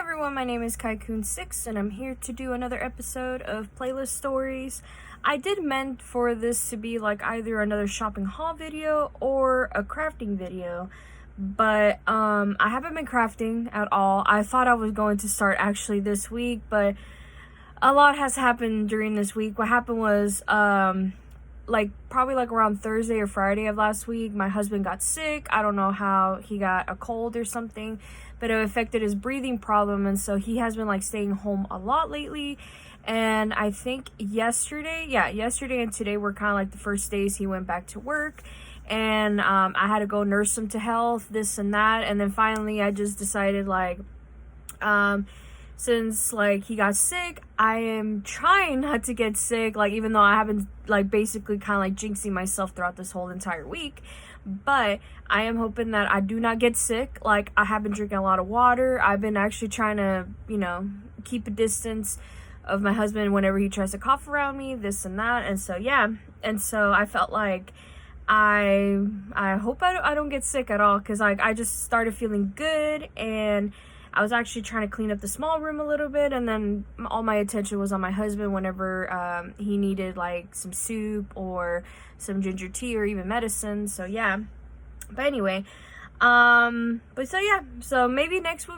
everyone, my name is Kaikun6 and I'm here to do another episode of Playlist Stories. I did meant for this to be like either another shopping haul video or a crafting video, but I haven't been crafting at all. I thought I was going to start actually this week, but a lot has happened during this week. What happened was probably around Thursday or Friday of last week, my husband got sick. I don't know how. He got a cold or something, but it affected his breathing problem, and so he has been staying home a lot lately. And I think yesterday and today were kind of the first days he went back to work, and I had to go nurse him to health, this and that. And then finally I just decided since he got sick, I am trying not to get sick, even though I haven't basically kind of jinxing myself throughout this whole entire week. But I am hoping that I do not get sick. I have been drinking a lot of water. I've been actually trying to, keep a distance of my husband whenever he tries to cough around me, this and that. And so, yeah. And so I felt like I hope I don't get sick at all, because I just started feeling good, and I was actually trying to clean up the small room a little bit, and then all my attention was on my husband whenever he needed some soup or some ginger tea or even medicine. So yeah, but anyway, so maybe next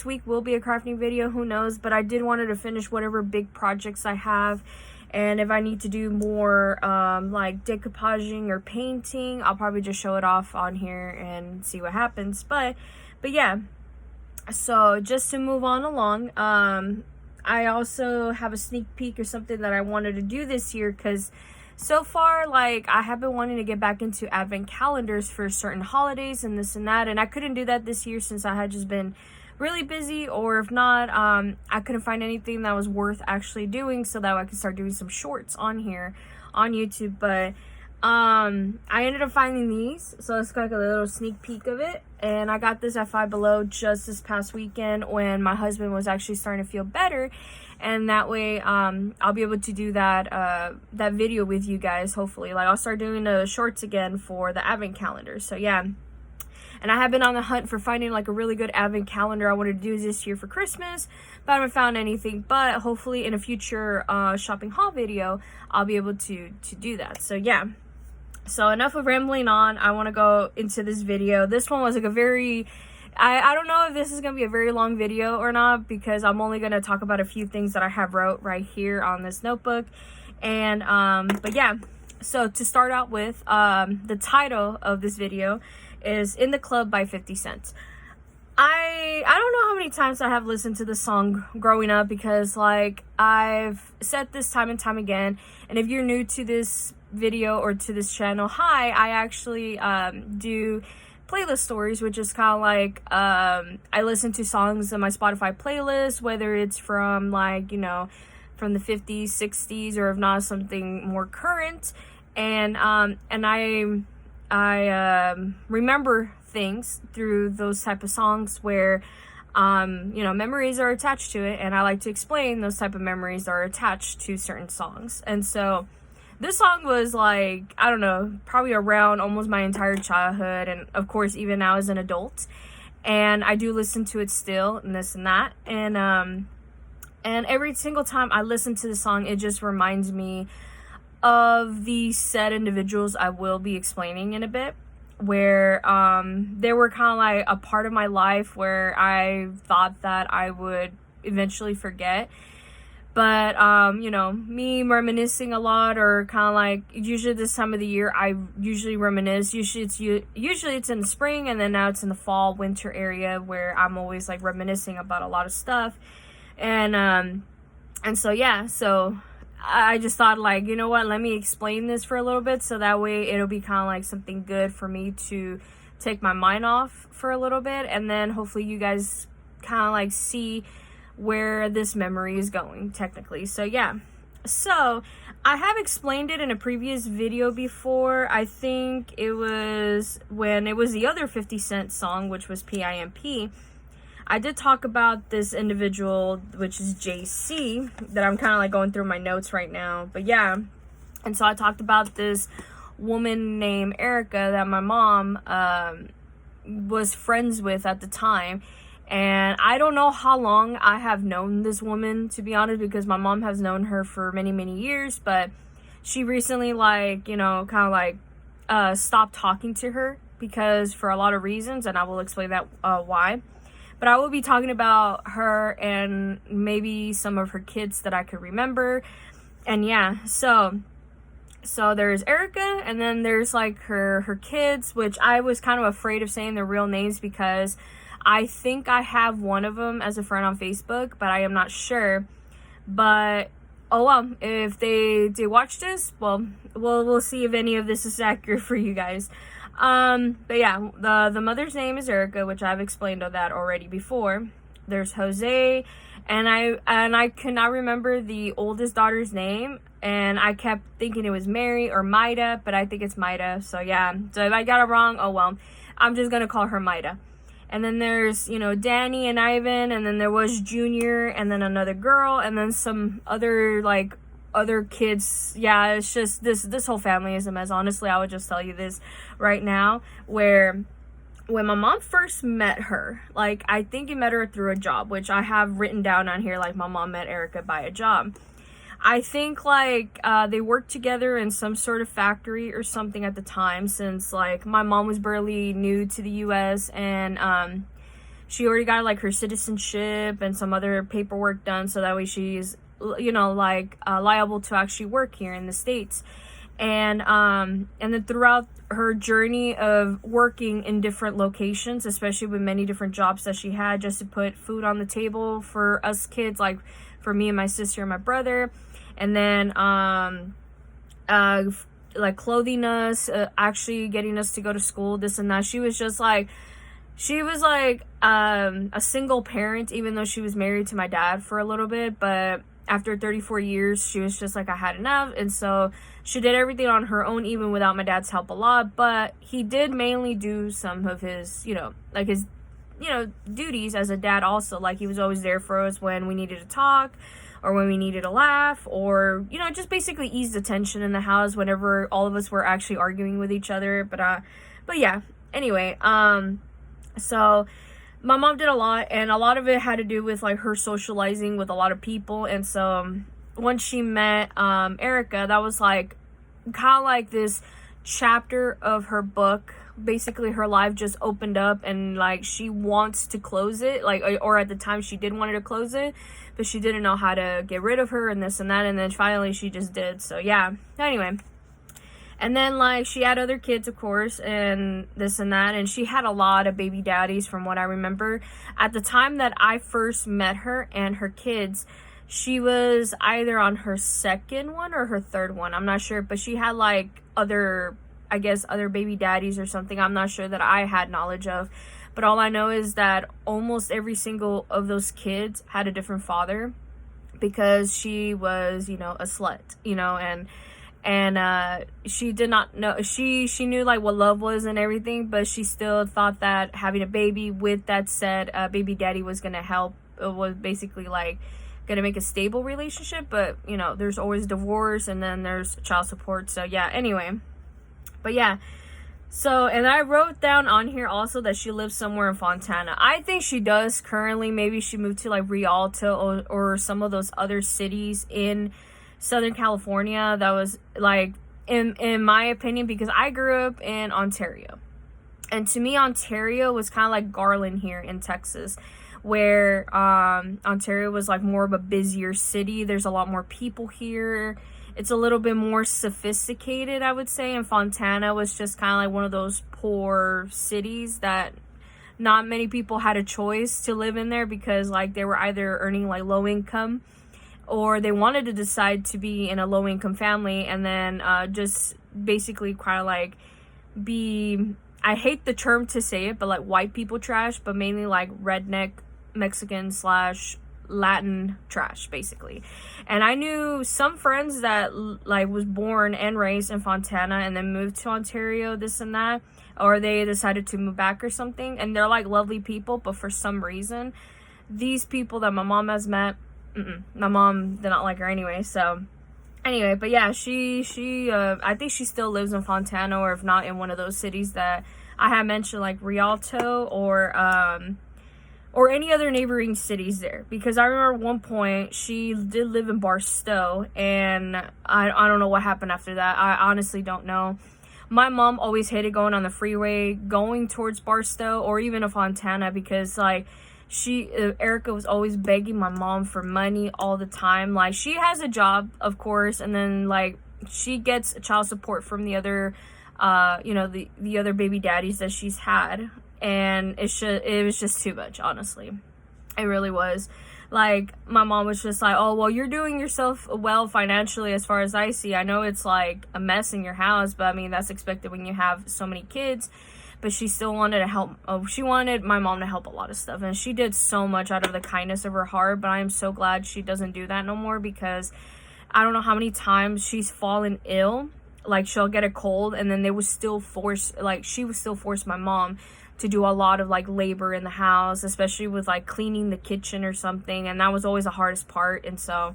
week will be a crafting video, who knows. But I did wanted to finish whatever big projects I have, and if I need to do more decoupaging or painting, I'll probably just show it off on here and see what happens. But yeah. So just to move on along, I also have a sneak peek or something that I wanted to do this year, because so far, I have been wanting to get back into advent calendars for certain holidays and this and that, and I couldn't do that this year since I had just been really busy, or if not, I couldn't find anything that was worth actually doing so that I could start doing some shorts on here on YouTube. But I ended up finding these, so it's a little sneak peek of it. And I got this at Five Below just this past weekend when my husband was actually starting to feel better, and that way I'll be able to do that video with you guys. Hopefully, I'll start doing the shorts again for the advent calendar. So yeah. And I have been on the hunt for finding a really good advent calendar I wanted to do this year for Christmas, but I haven't found anything. But hopefully in a future shopping haul video, I'll be able to do that. So yeah. So enough of rambling on. I want to go into this video. This one was a very, I don't know if this is going to be a very long video or not, because I'm only going to talk about a few things that I have wrote right here on this notebook. And, but yeah, so to start out with, the title of this video is In the Club by 50 Cent. I don't know how many times I have listened to this song growing up, because I've said this time and time again. And if you're new to this video or to this channel, hi, I actually do playlist stories, which is kind of I listen to songs in my Spotify playlist, whether it's from from the 50s, 60s, or if not, something more current. And I remember things through those type of songs where memories are attached to it, and I like to explain those type of memories that are attached to certain songs. And so this song was I don't know, probably around almost my entire childhood, and of course even now as an adult, and I do listen to it still, and this and that. And every single time I listen to the song, it just reminds me of the said individuals I will be explaining in a bit, where they were kind of a part of my life where I thought that I would eventually forget. But me reminiscing a lot, or kind of usually this time of the year I usually reminisce. Usually it's in the spring, and then now it's in the fall winter area where I'm always reminiscing about a lot of stuff. And so yeah, so I just thought you know what, let me explain this for a little bit, so that way it'll be kind of something good for me to take my mind off for a little bit, and then hopefully you guys kind of see where this memory is going technically. So yeah, so I have explained it in a previous video before. I think it was when it was the other 50 Cent song, which was PIMP. I did talk about this individual, which is JC, that I'm kind of going through my notes right now. But yeah, and so I talked about this woman named Erica that my mom was friends with at the time. And I don't know how long I have known this woman, to be honest, because my mom has known her for many, many years. But she recently, like, you know, kind of like stopped talking to her because for a lot of reasons. And I will explain that why. But I will be talking about her and maybe some of her kids that I could remember. And yeah, so there's Erica, and then there's like her kids, which I was kind of afraid of saying their real names because I think I have one of them as a friend on Facebook, but I am not sure. But oh well, if they watch this, well, we'll see if any of this is accurate for you guys. But yeah, the mother's name is Erica, which I've explained all that already before. There's Jose, and I could not remember the oldest daughter's name, and I kept thinking it was Mary or Maida, but I think it's Maida. So yeah, so if I got it wrong, oh well, I'm just gonna call her Maida. And then there's, you know, Danny and Ivan, and then there was Junior, and then another girl, and then some other like other kids. Yeah, it's just this whole family is a mess. Honestly, I would just tell you this right now, where when my mom first met her, like, I think he met her through a job, which I have written down on here, like, my mom met Erica by a job. I think, like, they worked together in some sort of factory or something at the time, since, like, my mom was barely new to the U.S., and she already got, like, her citizenship and some other paperwork done, so that way she's, you know, like, liable to actually work here in the States. And then throughout her journey of working in different locations, especially with many different jobs that she had just to put food on the table for us kids, like for me and my sister and my brother, and then like clothing us, actually getting us to go to school, this and that. She was like a single parent, even though she was married to my dad for a little bit, but after 34 years, she was just like, I had enough. And so she did everything on her own, even without my dad's help a lot. But he did mainly do some of his, you know, like his, you know, duties as a dad also. Like, he was always there for us when we needed to talk or when we needed a laugh, or, you know, just basically ease the tension in the house whenever all of us were actually arguing with each other. But yeah, anyway, so my mom did a lot, and a lot of it had to do with like her socializing with a lot of people. And so once she met Erica, that was like kind of like this chapter of her book. Basically, her life just opened up, and like she wants to close it, like, or at the time she did want to close it, but she didn't know how to get rid of her and this and that, and then finally she just did. So yeah, anyway. And then, like, she had other kids, of course, and this and that. And she had a lot of baby daddies, from what I remember. At the time that I first met her and her kids, she was either on her second one or her third one. I'm not sure. But she had, like, other baby daddies or something. I'm not sure that I had knowledge of. But all I know is that almost every single of those kids had a different father, because she was, you know, a slut, you know, and she did not know, she knew like what love was and everything, but she still thought that having a baby with that said baby daddy was gonna help, was basically like gonna make a stable relationship. But you know, there's always divorce, and then there's child support. So yeah, anyway, but yeah. So, and I wrote down on here also that she lives somewhere in Fontana. I think she does currently. Maybe she moved to like Rialto or some of those other cities in Southern California. That was like, in my opinion, because I grew up in Ontario, and to me Ontario was kind of like Garland here in Texas, where Ontario was like more of a busier city. There's a lot more people here. It's a little bit more sophisticated, I would say. And Fontana was just kind of like one of those poor cities that not many people had a choice to live in there, because like they were either earning like low income, or they wanted to decide to be in a low income family, and then just basically kind of like be, I hate the term to say it, but like white people trash, but mainly like redneck Mexican / Latin trash, basically. And I knew some friends that like was born and raised in Fontana and then moved to Ontario, this and that, or they decided to move back or something, and they're like lovely people, but for some reason these people that my mom has met, my mom did not like her anyway. So anyway, but yeah, she I think she still lives in Fontana, or if not in one of those cities that I had mentioned, like Rialto or any other neighboring cities there, because I remember one point she did live in Barstow, and I don't know what happened after that. I honestly don't know. My mom always hated going on the freeway going towards Barstow or even to Fontana, because like Erica was always begging my mom for money all the time. Like, she has a job, of course, and then like she gets child support from the other the other baby daddies that she's had, and it was just too much, honestly. It really was. Like, my mom was just like, oh, well, you're doing yourself well financially as far as I see. I know it's like a mess in your house, but I mean, that's expected when you have so many kids. But she still wanted to help. Oh, she wanted my mom to help a lot of stuff, and she did so much out of the kindness of her heart. But I am so glad she doesn't do that no more, because I don't know how many times she's fallen ill. Like, she'll get a cold, and then they would still she would still force my mom to do a lot of like labor in the house, especially with like cleaning the kitchen or something, and that was always the hardest part. And so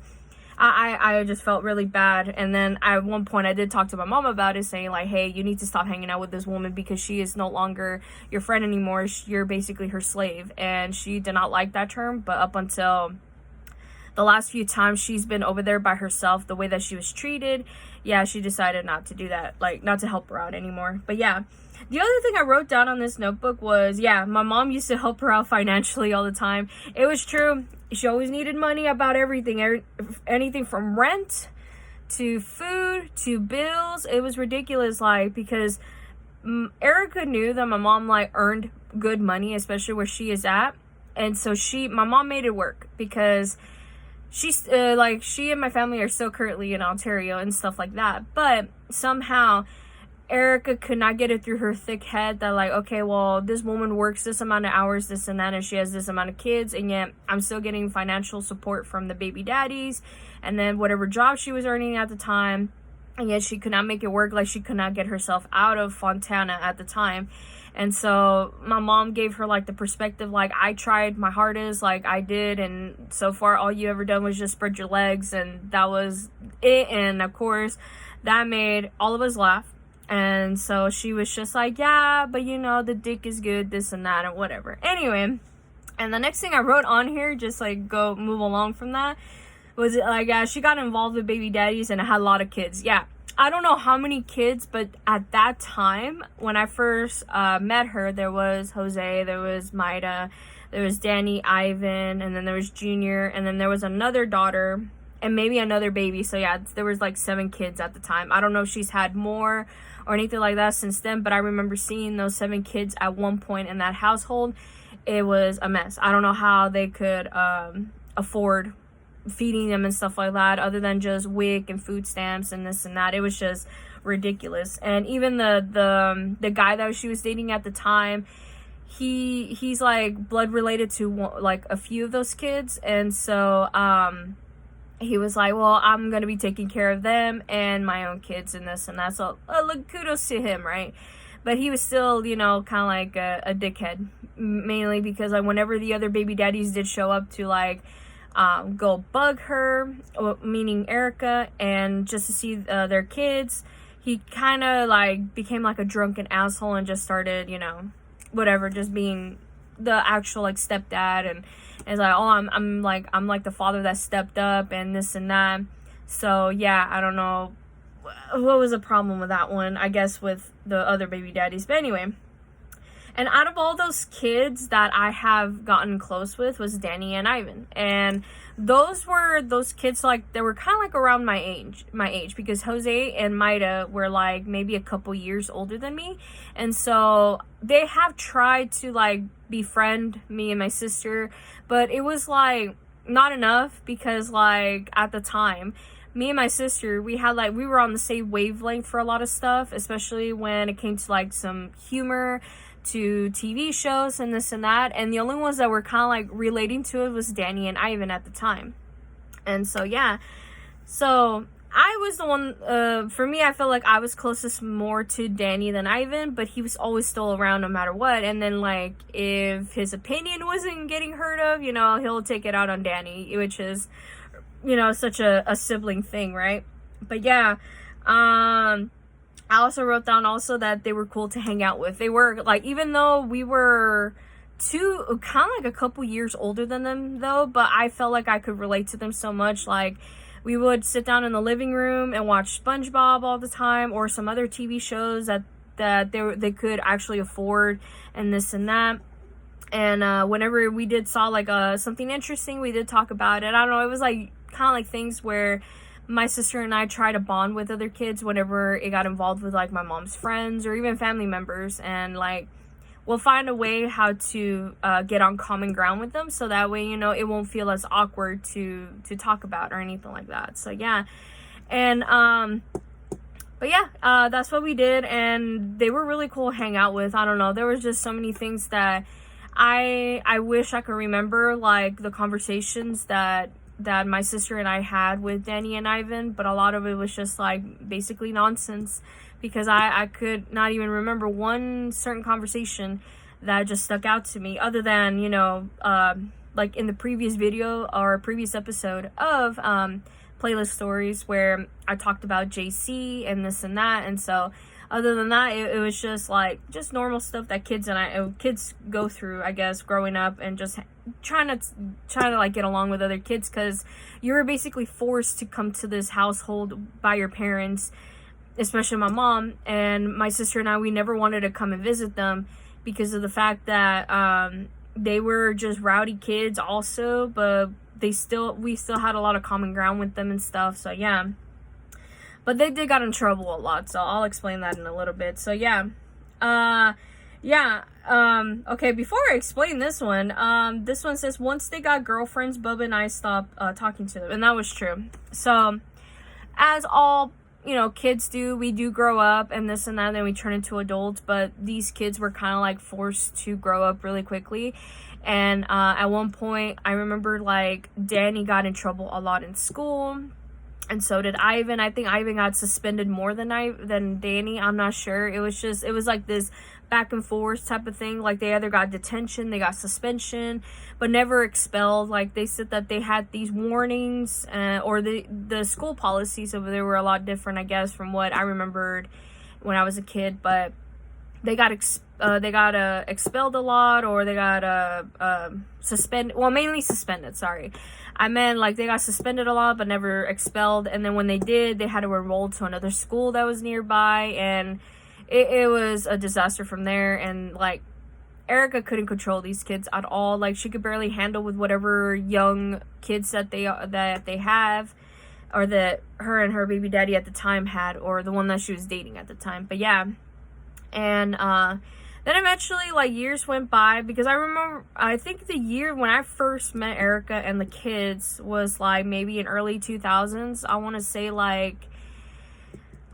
I just felt really bad. And then at one point I did talk to my mom about it, saying like, hey, you need to stop hanging out with this woman, because she is no longer your friend anymore. You're basically her slave. And she did not like that term, but up until the last few times she's been over there by herself, the way that she was treated, yeah, she decided not to do that, like not to help her out anymore. But yeah, the other thing I wrote down on this notebook was, yeah, my mom used to help her out financially all the time. It was true. She always needed money about everything, anything from rent to food to bills. It was ridiculous, like, because Erica knew that my mom like earned good money, especially where she is at. And so my mom made it work, because she's she and my family are still currently in Ontario and stuff like that. But somehow Erica could not get it through her thick head that like, okay, well, this woman works this amount of hours, this and that, and she has this amount of kids, and yet I'm still getting financial support from the baby daddies and then whatever job she was earning at the time, and yet she could not make it work. Like, she could not get herself out of Fontana at the time. And so my mom gave her like the perspective, like, I tried my hardest, like I did, and so far all you ever done was just spread your legs, and that was it. And of course that made all of us laugh. And so she was just like, yeah, but you know, the dick is good, this and that, and whatever. Anyway, and the next thing I wrote on here, just like move along from that, was like, she got involved with baby daddies and had a lot of kids. Yeah, I don't know how many kids, but at that time, when I first met her, there was Jose, there was Maida, there was Danny, Ivan, and then there was Junior, and then there was another daughter, and maybe another baby. So yeah, there was like 7 kids at the time. I don't know if she's had more or anything like that since then, but I remember seeing those 7 kids at one point in that household. It was a mess. I don't know how they could afford feeding them and stuff like that, other than just WIC and food stamps and this and that. It was just ridiculous. And even the guy that she was dating at the time, he's like blood related to like a few of those kids, and so he was like, well, I'm gonna be taking care of them and my own kids and this and that. So look, kudos to him, right? But he was still, you know, kind of like a dickhead, mainly because like whenever the other baby daddies did show up to like go bug her, meaning Erica, and just to see their kids, he kind of like became like a drunken asshole and just started, you know, whatever, just being the actual like stepdad, and it's like, oh, I'm like the father that stepped up and this and that. So yeah, I don't know what was the problem with that one, I guess, with the other baby daddies. But anyway, and out of all those kids that I have gotten close with was Danny and Ivan. And those kids, like, they were kind of like around my age, because Jose and Maida were like maybe a couple years older than me. And so they have tried to like befriend me and my sister, but it was like not enough, because like at the time, me and my sister, we were on the same wavelength for a lot of stuff, especially when it came to like some humor, to TV shows and this and that. And the only ones that were kind of like relating to it was Danny and Ivan at the time. And so yeah, so I was the one, for me, I felt like I was closest more to Danny than Ivan, but he was always still around no matter what. And then like if his opinion wasn't getting heard of, you know, he'll take it out on Danny, which is, you know, such a sibling thing, right? But yeah, I also wrote down also that they were cool to hang out with. They were like, even though we were kind of like a couple years older than them though, but I felt like I could relate to them so much. Like, we would sit down in the living room and watch SpongeBob all the time, or some other TV shows that they could actually afford, and this and that. And whenever we saw like something interesting, we did talk about it. I don't know, it was like kind of like things where my sister and I try to bond with other kids whenever it got involved with like my mom's friends or even family members, and like we'll find a way how to get on common ground with them, so that way, you know, it won't feel as awkward to talk about or anything like that. So yeah. And but yeah, that's what we did, and they were really cool to hang out with. I don't know, there was just so many things that I wish I could remember, like the conversations that my sister and I had with Danny and Ivan, but a lot of it was just like basically nonsense, because I could not even remember one certain conversation that just stuck out to me, other than, you know, like in the previous video or previous episode of Playlist Stories, where I talked about JC and this and that. And so other than that, it was just like just normal stuff that kids go through, I guess, growing up, and just trying to like get along with other kids, because you were basically forced to come to this household by your parents, especially my mom. And my sister and I, we never wanted to come and visit them because of the fact that they were just rowdy kids also, but we still had a lot of common ground with them and stuff. So yeah. But they did got in trouble a lot, so I'll explain that in a little bit. So yeah. Okay, before I explain this one says, once they got girlfriends, Bubba and I stopped talking to them. And that was true. So, as all, you know, kids do, we do grow up and this and that, and then we turn into adults. But these kids were kind of like forced to grow up really quickly. And at one point, I remember like Danny got in trouble a lot in school. And so did Ivan. I think Ivan got suspended more than Danny. I'm not sure. It was like this back and forth type of thing. Like, they either got detention, they got suspension, but never expelled. Like, they said that they had these warnings, or the school policies over there were a lot different, I guess, from what I remembered when I was a kid. But they got expelled a lot, or they got suspended. Well, mainly suspended. Sorry. I meant like they got suspended a lot, but never expelled. And then when they did, they had to enroll to another school that was nearby, and it was a disaster from there. And like, Erica couldn't control these kids at all. Like, she could barely handle with whatever young kids that they have, or that her and her baby daddy at the time had, or the one that she was dating at the time. But yeah. And then eventually, like, years went by, because I think the year when I first met Erica and the kids was like maybe in early 2000s. I want to say like,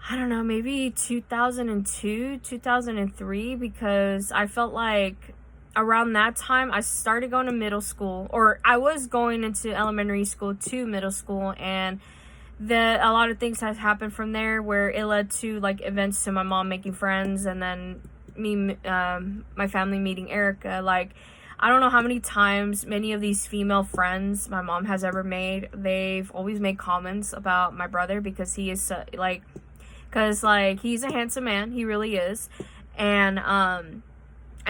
I don't know, maybe 2002, 2003, because I felt like around that time I started going to middle school, or I was going into elementary school to middle school, and a lot of things have happened from there, where it led to like events to my mom making friends, and then my family meeting Erica. Like, I don't know how many times many of these female friends my mom has ever made, they've always made comments about my brother, because he is he's a handsome man, he really is. And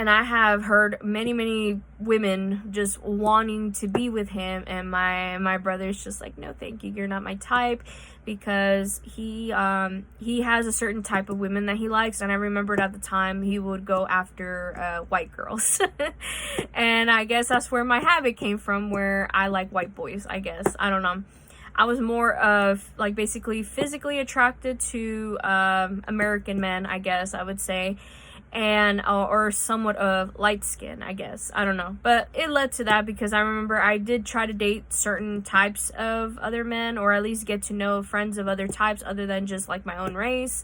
I have heard many women just wanting to be with him, and my brother's just like, no thank you, you're not my type, because he has a certain type of women that he likes. And I remembered at the time he would go after white girls. And I guess that's where my habit came from, where I like white boys, I guess. I don't know. I was more of like basically physically attracted to American men, I guess I would say. And or somewhat of light skin, I guess. I don't know. But it led to that, because I remember I did try to date certain types of other men, or at least get to know friends of other types other than just like my own race.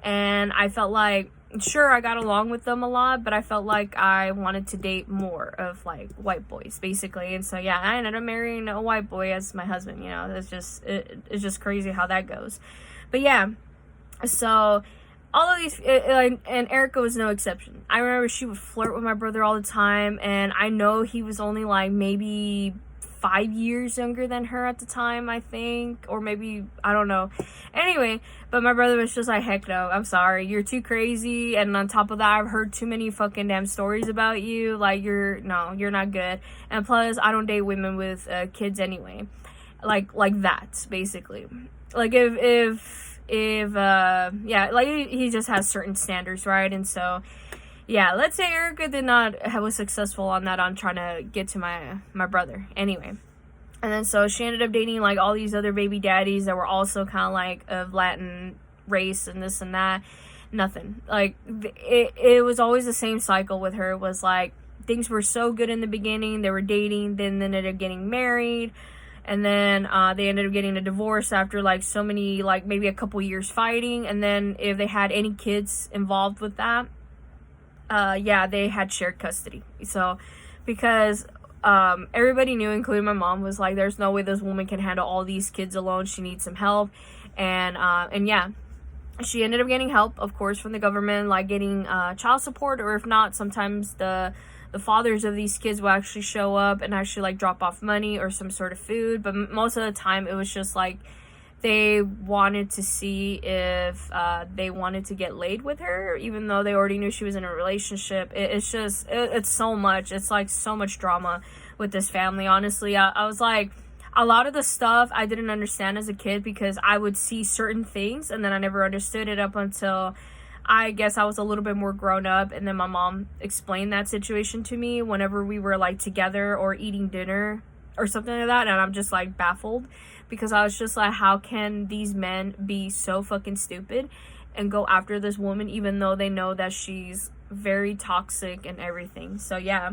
And I felt like, sure, I got along with them a lot, but I felt like I wanted to date more of like white boys, basically. And so yeah, I ended up marrying a white boy as my husband. You know, it's just crazy how that goes. But yeah, so all of these, and Erica was no exception. I remember she would flirt with my brother all the time, and I know he was only like maybe 5 years younger than her at the time, I think, or maybe, I don't know. Anyway, but my brother was just like, heck no, I'm sorry, you're too crazy, and on top of that, I've heard too many fucking damn stories about you, like, you're not good, and plus, I don't date women with kids anyway, like that, basically. Like, if yeah, like, he just has certain standards, right? And so, yeah, let's say Erica was successful on that, on trying to get to my brother. Anyway. And then so she ended up dating like all these other baby daddies that were also kind of like of Latin race and this and that. Nothing. Like, it was always the same cycle with her. It was like, things were so good in the beginning. They were dating, then they ended up getting married. And then they ended up getting a divorce after like so many, like maybe a couple years fighting. And then if they had any kids involved with that, yeah, they had shared custody. So, because everybody knew, including my mom, was like, there's no way this woman can handle all these kids alone. She needs some help. And yeah, she ended up getting help, of course, from the government, like getting child support, or if not, sometimes the fathers of these kids will actually show up and actually like drop off money or some sort of food. But most of the time, it was just like, they wanted to see if they wanted to get laid with her, even though they already knew she was in a relationship. It's just, it's so much. It's like so much drama with this family. Honestly, I was like, a lot of the stuff I didn't understand as a kid, because I would see certain things and then I never understood it up until I guess I was a little bit more grown up. And then my mom explained that situation to me whenever we were like together or eating dinner or something like that. And I'm just like baffled, because I was just like, how can these men be so fucking stupid and go after this woman even though they know that she's very toxic and everything. So yeah.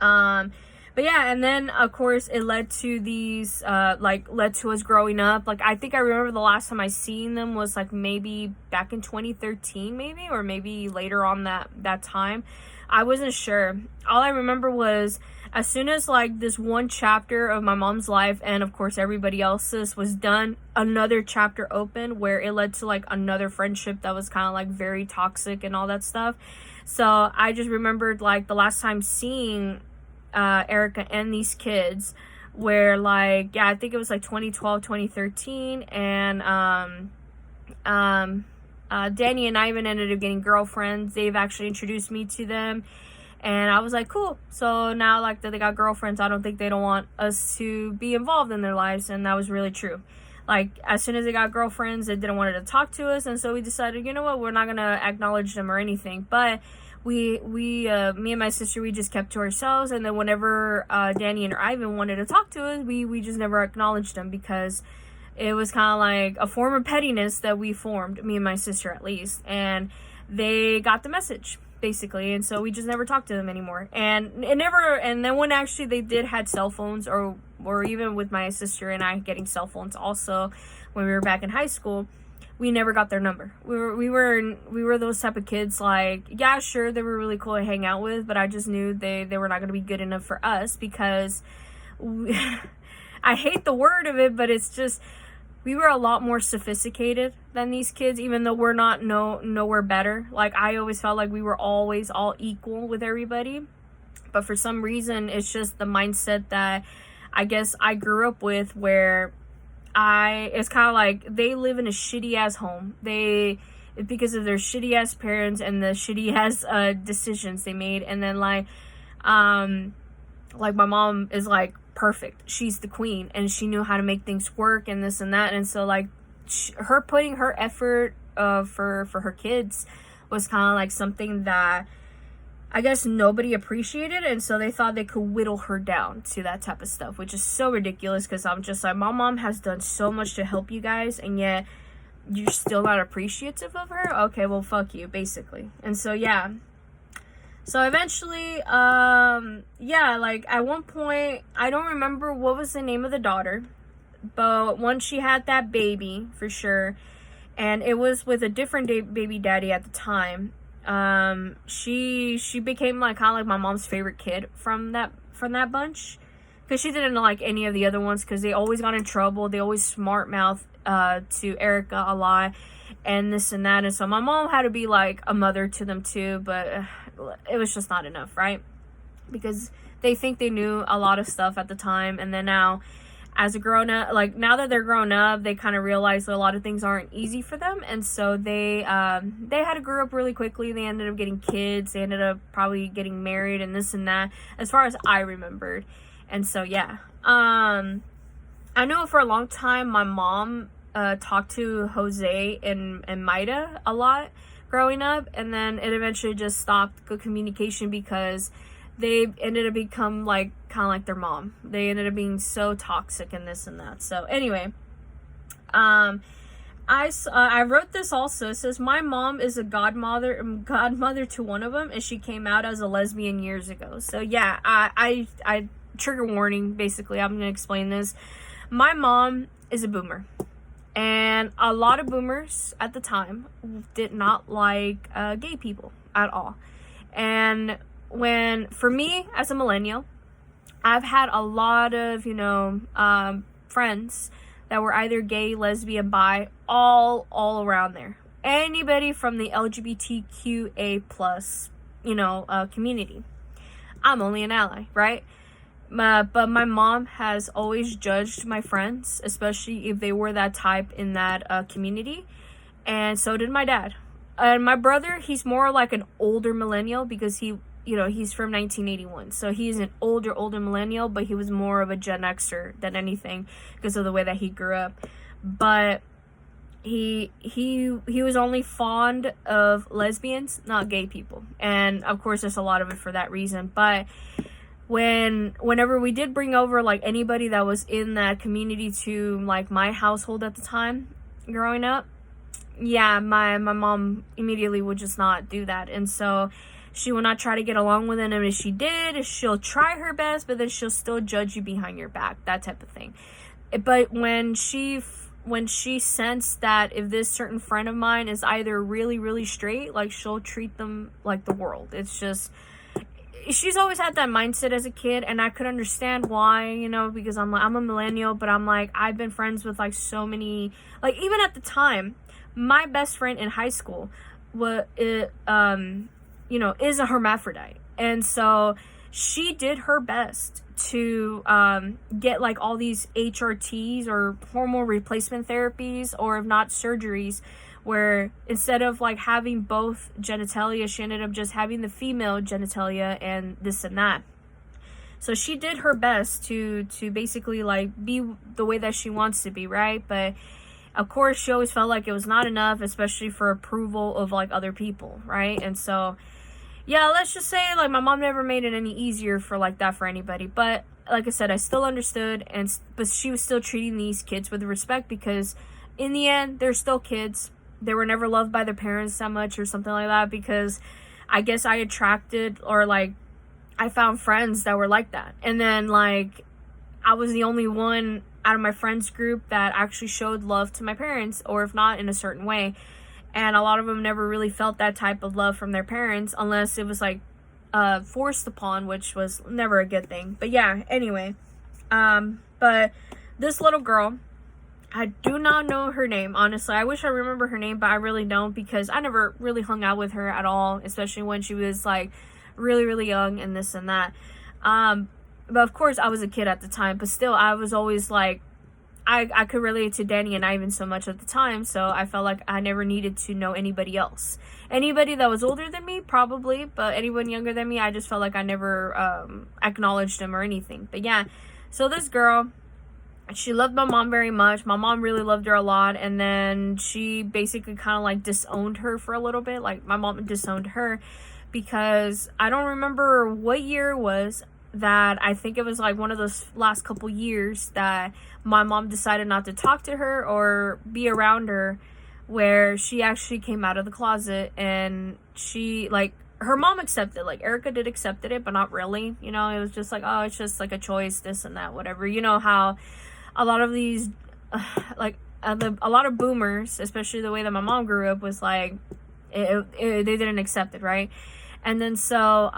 But yeah, and then of course it led to these led to us growing up. Like, I think I remember the last time I seen them was like maybe back in 2013, maybe, or maybe later on that time. I wasn't sure. All I remember was, as soon as like this one chapter of my mom's life, and of course everybody else's, was done, another chapter opened where it led to like another friendship that was kind of like very toxic and all that stuff. So I just remembered like the last time seeing Erica and these kids, where like, yeah, I think it was like 2012, 2013, and Danny and Ivan ended up getting girlfriends. They've actually introduced me to them. And I was like, cool. So now, like, that they got girlfriends, I don't think they don't want us to be involved in their lives. And that was really true. Like, as soon as they got girlfriends, they didn't want to talk to us. And so we decided, you know what, we're not going to acknowledge them or anything. But me and my sister, we just kept to ourselves. And then whenever Danny and Ivan wanted to talk to us, we just never acknowledged them, because it was kind of like a form of pettiness that we formed, me and my sister at least. And they got the message, basically, and so we just never talked to them anymore. And then when actually they did had cell phones, or even with my sister and I getting cell phones also when we were back in high school, we never got their number. We were those type of kids, like, yeah, sure, they were really cool to hang out with, but I just knew they were not going to be good enough for us, because I hate the word of it, but it's just, we were a lot more sophisticated than these kids, even though we're not nowhere better. Like, I always felt like we were always all equal with everybody. But for some reason, it's just the mindset that I guess I grew up with, where it's kind of like they live in a shitty ass home. Because of their shitty ass parents and the shitty ass decisions they made. And then like my mom is like perfect. She's the queen, and she knew how to make things work and this and that. And so like her putting her effort for her kids was kind of like something that I guess nobody appreciated, and so they thought they could whittle her down to that type of stuff, which is so ridiculous, because I'm just like, my mom has done so much to help you guys, and yet you're still not appreciative of her? Okay, well, fuck you, basically. And so yeah, so eventually, yeah, like at one point, I don't remember what was the name of the daughter, but once she had that baby, for sure, and it was with a different baby daddy at the time, she became like kind of like my mom's favorite kid from that bunch, because she didn't like any of the other ones, because they always got in trouble. They always smart mouth to Erica a lot, and this and that. And so my mom had to be like a mother to them too, but it was just not enough, right? Because they think they knew a lot of stuff at the time, and then now as a grown up, like now that they're grown up, they kind of realize that a lot of things aren't easy for them, and so they had to grow up really quickly. They ended up getting kids, they ended up probably getting married and this and that, as far as I remembered. And so yeah, I know for a long time my mom talked to Jose and Maida a lot growing up, and then it eventually just stopped good communication because they ended up become like kind of like their mom. They ended up being so toxic and this and that. So anyway, I wrote this also. It says my mom is a godmother to one of them, and she came out as a lesbian years ago. So yeah, I trigger warning. Basically, I'm gonna explain this. My mom is a boomer, and a lot of boomers at the time did not like gay people at all. And for me as a millennial, I've had a lot of, friends that were either gay, lesbian, bi, all around there. Anybody from the LGBTQA plus, community. I'm only an ally, right? But my mom has always judged my friends, especially if they were that type in that community. And so did my dad. And my brother, he's more like an older millennial because he's from 1981. So he's an older millennial, but he was more of a Gen Xer than anything because of the way that he grew up. But he was only fond of lesbians, not gay people. And of course there's a lot of it for that reason. But whenever we did bring over like anybody that was in that community to like my household at the time growing up, yeah, my mom immediately would just not do that. And so she will not try to get along with it, and if she did, she'll try her best, but then she'll still judge you behind your back, that type of thing. But when she sensed that if this certain friend of mine is either really, really straight, like she'll treat them like the world. It's just, she's always had that mindset as a kid, and I could understand why, because I'm a millennial, but I'm like, I've been friends with like so many, like even at the time, my best friend in high school is a hermaphrodite. And so she did her best to get like all these HRTs or hormone replacement therapies, or if not surgeries, where instead of like having both genitalia, she ended up just having the female genitalia and this and that. So she did her best to basically like be the way that she wants to be, right? But of course she always felt like it was not enough, especially for approval of like other people, right? And so yeah, let's just say like my mom never made it any easier for like that for anybody. But like I said, I still understood, but she was still treating these kids with respect because in the end, they're still kids. They were never loved by their parents that much or something like that, because I guess I attracted, or like I found friends that were like that. And then like I was the only one out of my friends group that actually showed love to my parents, or if not in a certain way. And a lot of them never really felt that type of love from their parents unless it was like forced upon, which was never a good thing. But yeah, anyway, but this little girl, I do not know her name, honestly. I wish I remember her name, but I really don't, because I never really hung out with her at all, especially when she was like really, really young and this and that. But of course I was a kid at the time, but still I was always like, I could relate to Danny and Ivan so much at the time, so I felt like I never needed to know anybody else. Anybody that was older than me, probably, but anyone younger than me, I just felt like I never acknowledged them or anything. But yeah, so this girl, she loved my mom very much. My mom really loved her a lot, and then she basically kind of like disowned her for a little bit. Like my mom disowned her because I don't remember what year it was, that I think it was like one of those last couple years that my mom decided not to talk to her or be around her, where she actually came out of the closet. And she, like, her mom accepted, like Erica did accepted it, but not really, it was just like, oh, it's just like a choice, this and that, whatever. You know how a lot of these a lot of boomers, especially the way that my mom grew up, was like they didn't accept it, right? And then so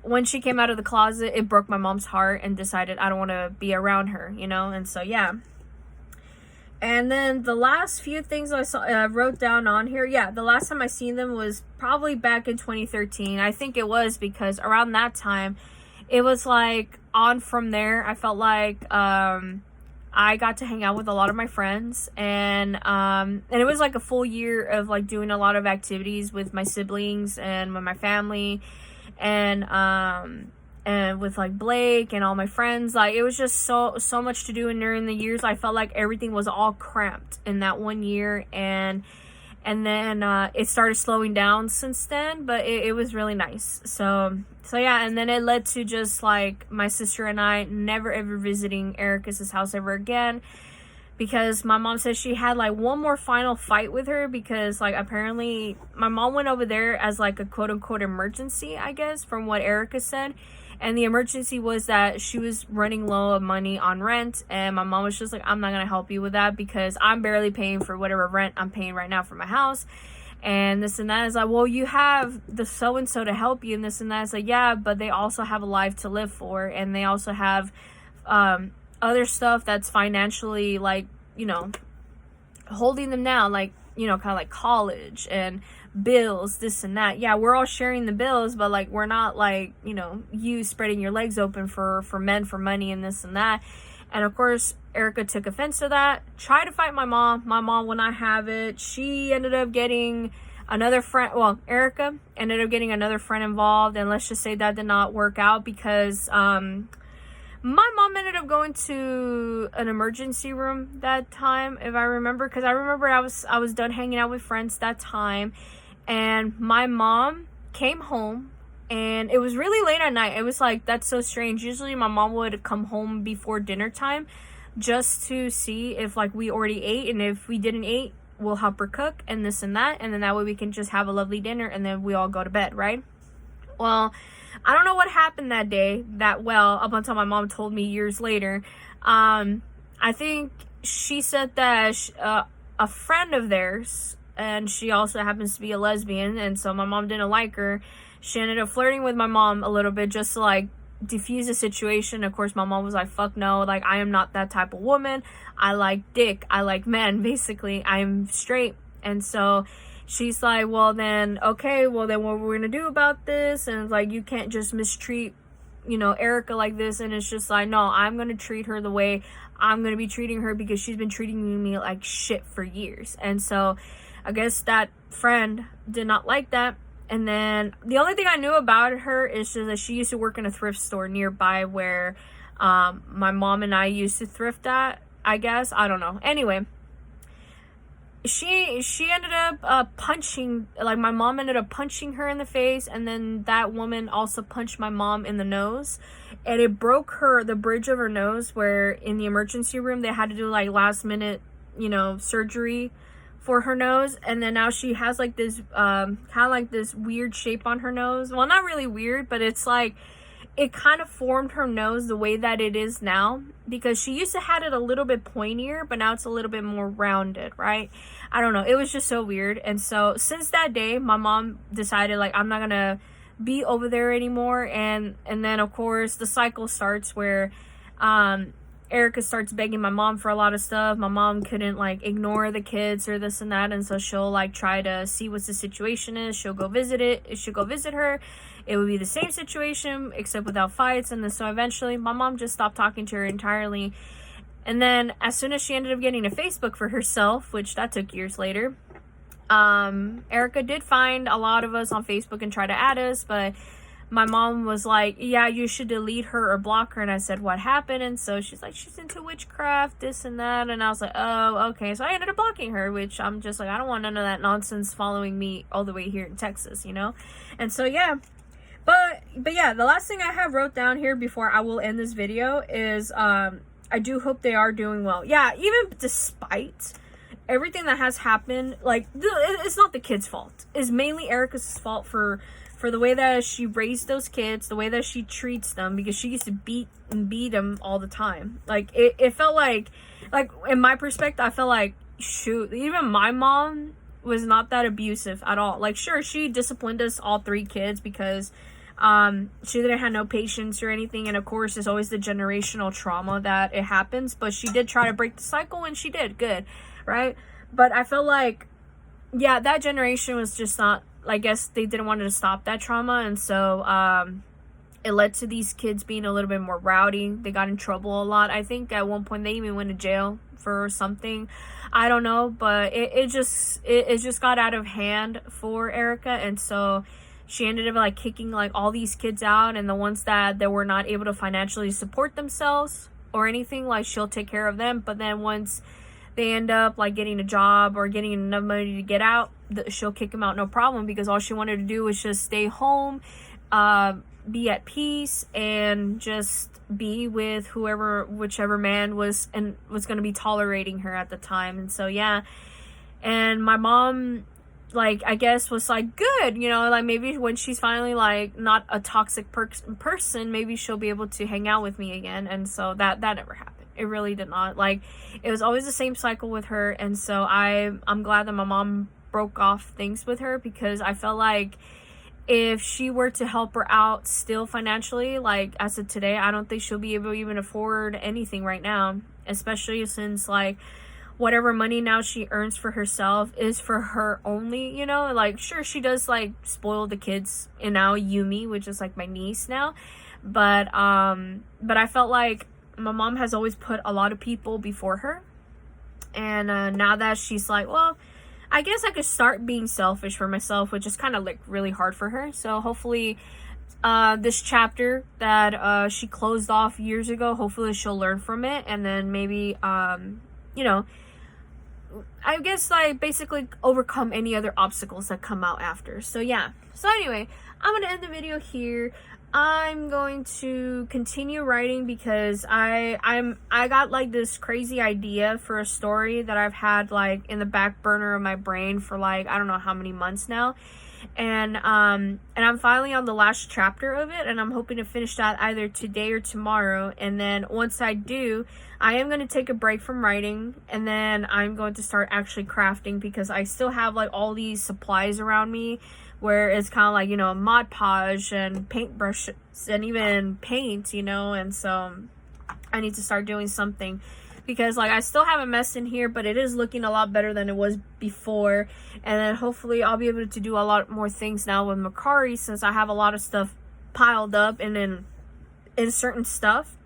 when she came out of the closet, it broke my mom's heart and decided I don't want to be around her, And so, yeah. And then the last few things I saw, wrote down on here, yeah, the last time I seen them was probably back in 2013. I think it was because around that time, it was like on from there. I felt like I got to hang out with a lot of my friends, and it was like a full year of like doing a lot of activities with my siblings and with my family, and with like Blake and all my friends. Like, it was just so much to do, and during the years I felt like everything was all cramped in that one year, and then it started slowing down since then, but it was really nice. So yeah, and then it led to just like my sister and I never ever visiting Erica's house ever again, because my mom said she had like one more final fight with her, because like apparently my mom went over there as like a quote unquote emergency, I guess, from what Erica said. And the emergency was that she was running low of money on rent, and my mom was just like, I'm not gonna help you with that because I'm barely paying for whatever rent I'm paying right now for my house, and this and that. Is like, well, you have the so and so to help you, and this and that. It's like, yeah, but they also have a life to live for, and they also have other stuff that's financially, like, you know, holding them down, like, you know, kind of like college and bills, this and that. Yeah, we're all sharing the bills, but like, we're not like, you know, you spreading your legs open for men for money and this and that. And of course, Erica took offense to that, tried to fight my mom. My mom would not have it. She ended up getting another friend. Well, Erica ended up getting another friend involved, and let's just say that did not work out because my mom ended up going to an emergency room that time, if I remember, because I remember I was done hanging out with friends that time, and my mom came home, and it was really late at night. It was like, that's so strange. Usually my mom would come home before dinner time just to see if like we already ate, and if we didn't eat, we'll help her cook and this and that, and then that way we can just have a lovely dinner, and then we all go to bed, right? Well, I don't know what happened that day that well, up until my mom told me years later. I think she said that a friend of theirs, and she also happens to be a lesbian, and so my mom didn't like her. She ended up flirting with my mom a little bit just to like diffuse the situation. Of course, my mom was like, fuck no, like, I am not that type of woman. I like dick. I like men, basically. I'm straight. And so she's like, well then, okay, well then what we're gonna do about this? And it's like, you can't just mistreat, you know, Erica like this. And it's just like, no, I'm gonna treat her the way I'm gonna be treating her, because she's been treating me like shit for years. And so I guess that friend did not like that. And then the only thing I knew about her is just that she used to work in a thrift store nearby where my mom and I used to thrift at, I guess. I don't know. Anyway, she ended up punching, like, my mom ended up punching her in the face, and then that woman also punched my mom in the nose, and it broke the bridge of her nose, where in the emergency room they had to do like last minute, you know, surgery for her nose. And then now she has like this kind of like this weird shape on her nose. Well, not really weird, but it's like it kind of formed her nose the way that it is now, because she used to have it a little bit pointier, but now it's a little bit more rounded, right? I don't know, it was just so weird. And so since that day, my mom decided, like, I'm not gonna be over there anymore. And then of course the cycle starts where Erica starts begging my mom for a lot of stuff. My mom couldn't like ignore the kids or this and that, and so she'll like try to see what the situation is. She'll go visit her. It would be the same situation except without fights. And then so eventually my mom just stopped talking to her entirely. And then as soon as she ended up getting a Facebook for herself, which that took years later, Erica did find a lot of us on Facebook and try to add us, but my mom was like, yeah, you should delete her or block her. And I said, what happened? And so she's like, she's into witchcraft, this and that. And I was like, oh, okay. So I ended up blocking her, which I'm just like, I don't want none of that nonsense following me all the way here in Texas, you know? And so, yeah. But yeah, the last thing I have wrote down here before I will end this video is, I do hope they are doing well. Yeah, even despite everything that has happened, like, it's not the kids' fault. It's mainly Erica's fault for the way that she raised those kids, the way that she treats them, because she used to beat them all the time. Like, it felt like in my perspective, I felt like, shoot, even my mom was not that abusive at all. Like, sure, she disciplined us all three kids because She didn't have no patience or anything, and of course it's always the generational trauma that it happens, but she did try to break the cycle, and she did good, right? But I feel like, yeah, that generation was just not, I guess they didn't want to stop that trauma, and so it led to these kids being a little bit more rowdy. They got in trouble a lot. I think at one point they even went to jail for something. I don't know, but it just got out of hand for Erica, and so she ended up like kicking like all these kids out, and the ones that were not able to financially support themselves or anything, like she'll take care of them. But then once they end up like getting a job or getting enough money to get out, she'll kick them out no problem, because all she wanted to do was just stay home, be at peace, and just be with whichever man was going to be tolerating her at the time. And so yeah, and my mom, like, I guess was like, good, you know, like maybe when she's finally like not a toxic person, maybe she'll be able to hang out with me again. And so that never happened. It really did not. Like, it was always the same cycle with her. And so I'm glad that my mom broke off things with her, because I felt like if she were to help her out still financially, like as of today, I don't think she'll be able to even afford anything right now, especially since like whatever money now she earns for herself is for her only, you know. Like, sure, she does like spoil the kids, and now Yumi, which is like my niece now, but I felt like my mom has always put a lot of people before her, and now that she's like, well, I guess I could start being selfish for myself, which is kind of like really hard for her. So hopefully this chapter that she closed off years ago, hopefully she'll learn from it, and then maybe you know, I guess like basically overcome any other obstacles that come out after. So yeah, so anyway, I'm gonna end the video here. I'm going to continue writing, because I got like this crazy idea for a story that I've had like in the back burner of my brain for like I don't know how many months now, and I'm finally on the last chapter of it, and I'm hoping to finish that either today or tomorrow. And then once I do, I am going to take a break from writing, and then I'm going to start actually crafting, because I still have like all these supplies around me where it's kind of like, you know, Mod Podge and paintbrushes and even paint, you know. And so I need to start doing something, because like I still have a mess in here, but it is looking a lot better than it was before. And then hopefully I'll be able to do a lot more things now with Mercari, since I have a lot of stuff piled up and in certain stuff,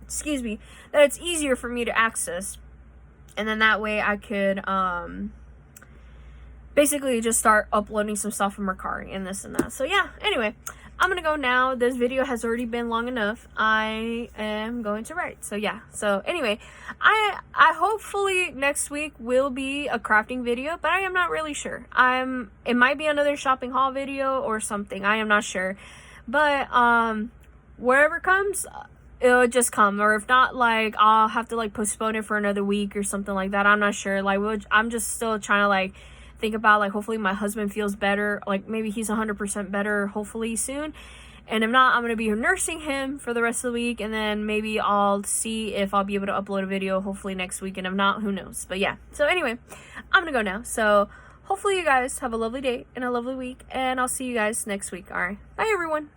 excuse me, that it's easier for me to access. And then that way I could basically just start uploading some stuff from Mercari and this and that. So yeah, anyway, I'm gonna go now. This video has already been long enough. I am going to write. So yeah, so anyway, I hopefully next week will be a crafting video, but I am not really sure. It might be another shopping haul video or something. I am not sure, but wherever comes, it'll just come. Or if not, like I'll have to like postpone it for another week or something like that. I'm not sure. Like I'm just still trying to like think about, like, hopefully my husband feels better, like maybe he's 100% better hopefully soon, and if not, I'm gonna be nursing him for the rest of the week, and then maybe I'll see if I'll be able to upload a video hopefully next week, and if not, who knows. But yeah, so anyway, I'm gonna go now. So hopefully you guys have a lovely day and a lovely week, and I'll see you guys next week. All right, bye everyone.